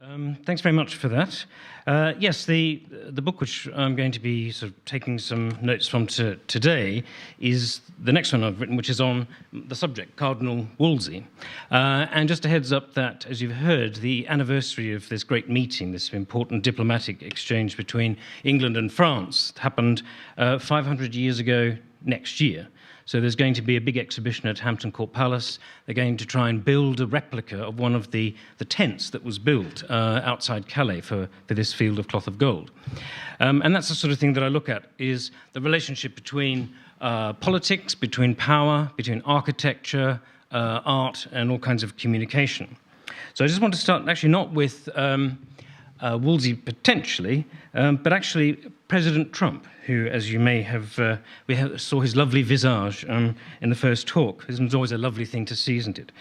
Thanks very much for that. Yes, the book which I'm going to be sort of taking some notes from today is the next one I've written, which is on the subject, Cardinal Wolsey. And just a heads up that, as you've heard, the anniversary of this great meeting, this important diplomatic exchange between England and France, happened 500 years ago next year. So there's going to be a big exhibition at Hampton Court Palace. They're going to try and build a replica of one of the tents that was built outside Calais for this field of cloth of gold. And that's the sort of thing that I look at, is the relationship between politics, between power, between architecture, art, and all kinds of communication. So I just want to start actually not with Wolsey potentially, but actually President Trump, who, as you may have, saw his lovely visage in the first talk. It's always a lovely thing to see, isn't it?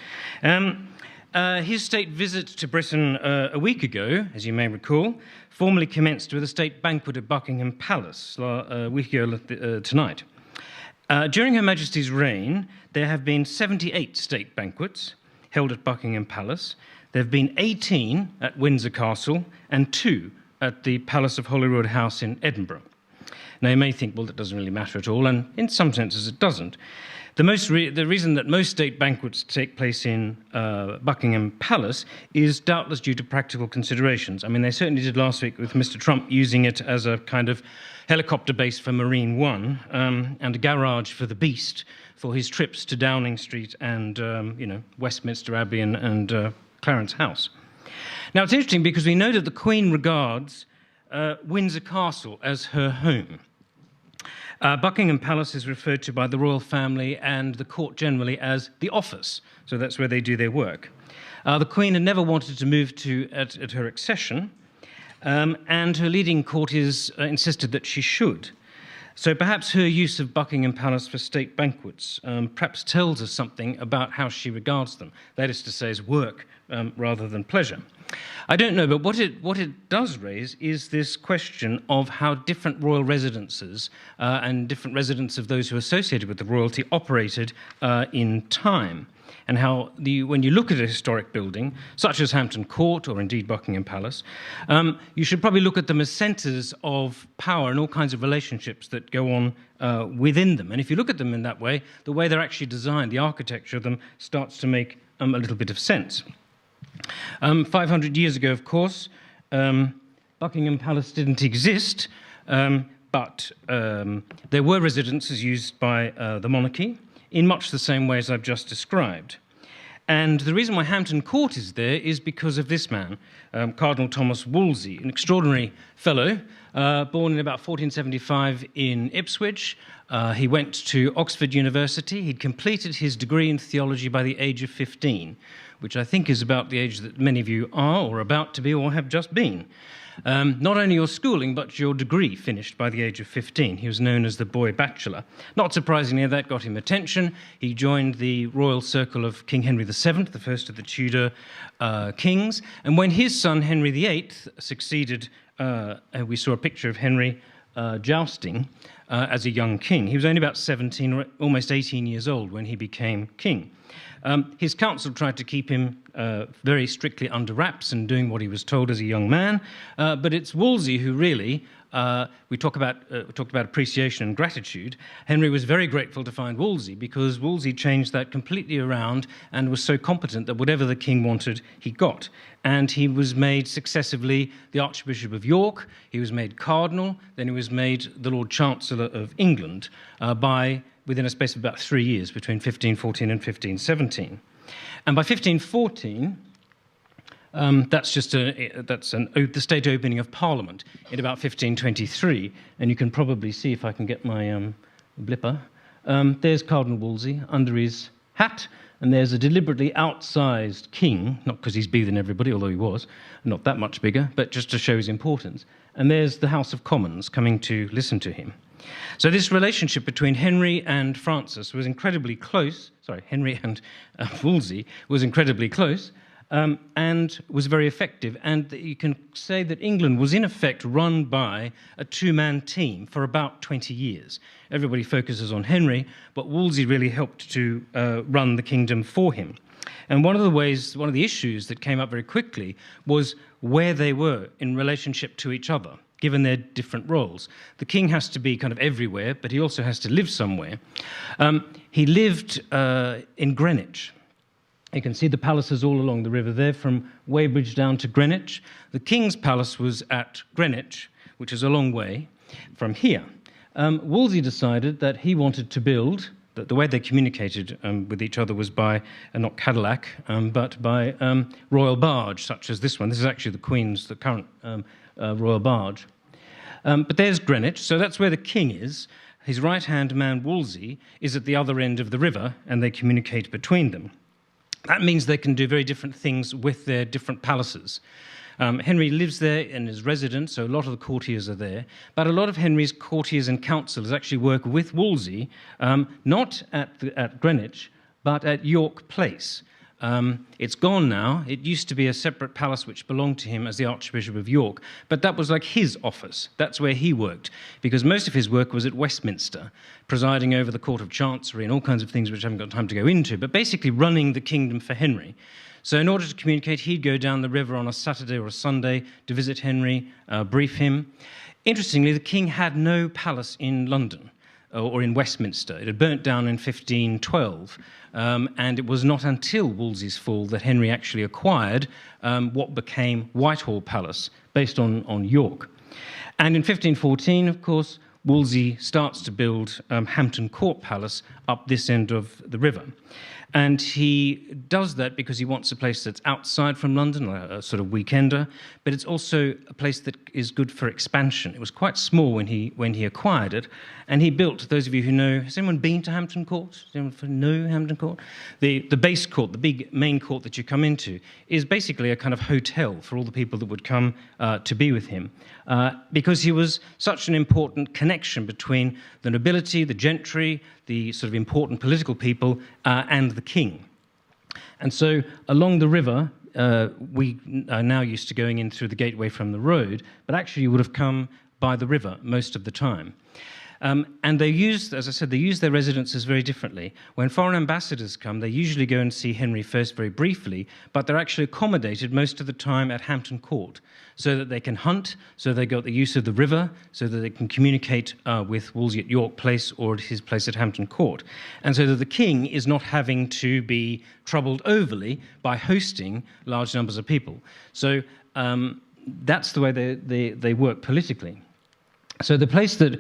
His state visit to Britain a week ago, as you may recall, formally commenced with a state banquet at Buckingham Palace a week ago tonight. During Her Majesty's reign, there have been 78 state banquets held at Buckingham Palace. There have been 18 at Windsor Castle and 2 at the Palace of Holyrood House in Edinburgh. Now, you may think, well, that doesn't really matter at all, and in some senses it doesn't. The reason that most state banquets take place in Buckingham Palace is doubtless due to practical considerations. I mean, they certainly did last week with Mr. Trump using it as a kind of helicopter base for Marine One and a garage for the Beast for his trips to Downing Street and Westminster Abbey and Clarence House. Now, it's interesting because we know that the Queen regards Windsor Castle as her home. Buckingham Palace is referred to by the royal family and the court generally as the office, so that's where they do their work. The Queen had never wanted to move at her accession, and her leading courtiers insisted that she should. So perhaps her use of Buckingham Palace for state banquets perhaps tells us something about how she regards them, that is to say, as work rather than pleasure. I don't know, but what it does raise is this question of how different royal residences and different residents of those who are associated with the royalty operated in time, and how when you look at a historic building, such as Hampton Court or indeed Buckingham Palace, you should probably look at them as centres of power and all kinds of relationships that go on within them. And if you look at them in that way, the way they're actually designed, the architecture of them, starts to make a little bit of sense. 500 years ago, of course, Buckingham Palace didn't exist, but there were residences used by the monarchy in much the same way as I've just described. And the reason why Hampton Court is there is because of this man, Cardinal Thomas Wolsey, an extraordinary fellow, born in about 1475 in Ipswich. He went to Oxford University. He'd completed his degree in theology by the age of 15, which I think is about the age that many of you are or about to be or have just been. Not only your schooling, but your degree finished by the age of 15. He was known as the boy bachelor. Not surprisingly, that got him attention. He joined the royal circle of King Henry VII, the first of the Tudor kings. And when his son Henry VIII succeeded, we saw a picture of Henry jousting as a young king. He was only about 17 or almost 18 years old when he became king. His council tried to keep him very strictly under wraps and doing what he was told as a young man, but it's Wolsey who really, we talked about appreciation and gratitude. Henry was very grateful to find Wolsey because Wolsey changed that completely around and was so competent that whatever the king wanted, he got. And he was made successively the Archbishop of York, he was made Cardinal, then he was made the Lord Chancellor of England within a space of about 3 years, between 1514 and 1517. And by 1514, that's the state opening of Parliament in about 1523. And you can probably see, if I can get my blipper, there's Cardinal Wolsey under his hat, and there's a deliberately outsized king, not because he's bigger than everybody, although he was, not that much bigger, but just to show his importance. And there's the House of Commons coming to listen to him. So this relationship between Henry and Francis was incredibly close. Henry and Wolsey was incredibly close and was very effective. And you can say that England was in effect run by a two-man team for about 20 years. Everybody focuses on Henry, but Wolsey really helped to run the kingdom for him. And one of the issues that came up very quickly was where they were in relationship to each other, given their different roles. The king has to be kind of everywhere, but he also has to live somewhere. He lived in Greenwich. You can see the palaces all along the river there, from Weybridge down to Greenwich. The king's palace was at Greenwich, which is a long way from here. Wolsey decided that he wanted to build, that the way they communicated with each other was by, not Cadillac, but by royal barge, such as this one. This is actually the Queen's, the current royal barge. But there's Greenwich, so that's where the king is. His right-hand man, Wolsey, is at the other end of the river, and they communicate between them. That means they can do very different things with their different palaces. Henry lives there in his residence, so a lot of the courtiers are there. But a lot of Henry's courtiers and councillors actually work with Wolsey, not at Greenwich, but at York Place. It's gone now. It used to be a separate palace which belonged to him as the Archbishop of York, but that was like his office. That's where he worked, because most of his work was at Westminster, presiding over the Court of Chancery and all kinds of things which I haven't got time to go into, but basically running the kingdom for Henry. So in order to communicate, he'd go down the river on a Saturday or a Sunday to visit Henry, brief him. Interestingly, the king had no palace in London or in Westminster. It had burnt down in 1512, and it was not until Wolsey's fall that Henry actually acquired what became Whitehall Palace, based on York. And in 1514, of course, Wolsey starts to build Hampton Court Palace up this end of the river. And he does that because he wants a place that's outside from London, a sort of weekender, but it's also a place that is good for expansion. It was quite small when he acquired it, and he built, those of you who know, has anyone been to Hampton Court? Does anyone know Hampton Court? The base court, the big main court that you come into, is basically a kind of hotel for all the people that would come to be with him, because he was such an important connection between the nobility, the gentry, the sort of important political people, and the king. And so along the river, we are now used to going in through the gateway from the road, but actually you would have come by the river most of the time. And they used, as I said, they used their residences very differently. When foreign ambassadors come, they usually go and see Henry first very briefly, but they're actually accommodated most of the time at Hampton Court, so that they can hunt, so they got the use of the river, so that they can communicate with Wolsey at York Place or at his place at Hampton Court, and so that the king is not having to be troubled overly by hosting large numbers of people. So that's the way they work politically. So the place that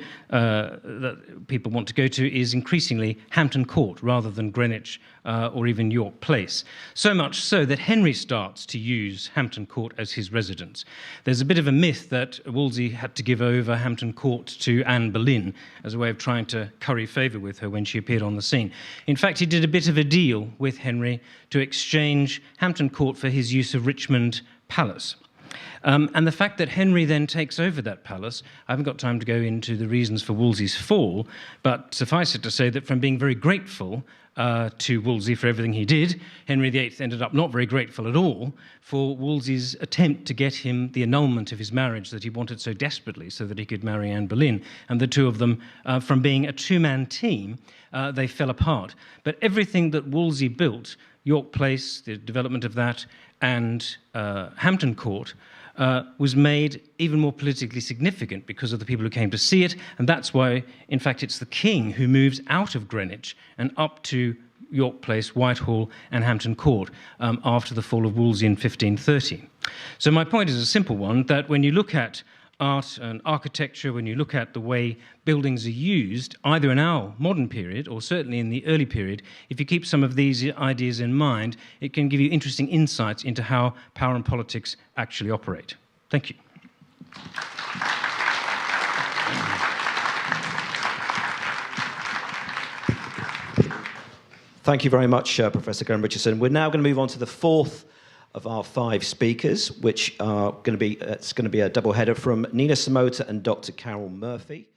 people want to go to is increasingly Hampton Court rather than Greenwich or even York Place. So much so that Henry starts to use Hampton Court as his residence. There's a bit of a myth that Wolsey had to give over Hampton Court to Anne Boleyn as a way of trying to curry favour with her when she appeared on the scene. In fact, he did a bit of a deal with Henry to exchange Hampton Court for his use of Richmond Palace. And the fact that Henry then takes over that palace, I haven't got time to go into the reasons for Wolsey's fall, but suffice it to say that from being very grateful to Wolsey for everything he did, Henry VIII ended up not very grateful at all for Wolsey's attempt to get him the annulment of his marriage that he wanted so desperately so that he could marry Anne Boleyn. And the two of them, from being a two-man team, they fell apart. But everything that Wolsey built, York Place, the development of that, and Hampton Court, was made even more politically significant because of the people who came to see it, and that's why, in fact, it's the king who moves out of Greenwich and up to York Place, Whitehall, and Hampton Court after the fall of Wolsey in 1530. So my point is a simple one, that when you look at art and architecture, when you look at the way buildings are used, either in our modern period or certainly in the early period, if you keep some of these ideas in mind, it can give you interesting insights into how power and politics actually operate. Thank you. Thank you very much, Professor Graham Richardson. We're now going to move on to the fourth of our 5 speakers, which are going to be, it's going to be a double header from Nina Samota and Dr. Carol Murphy.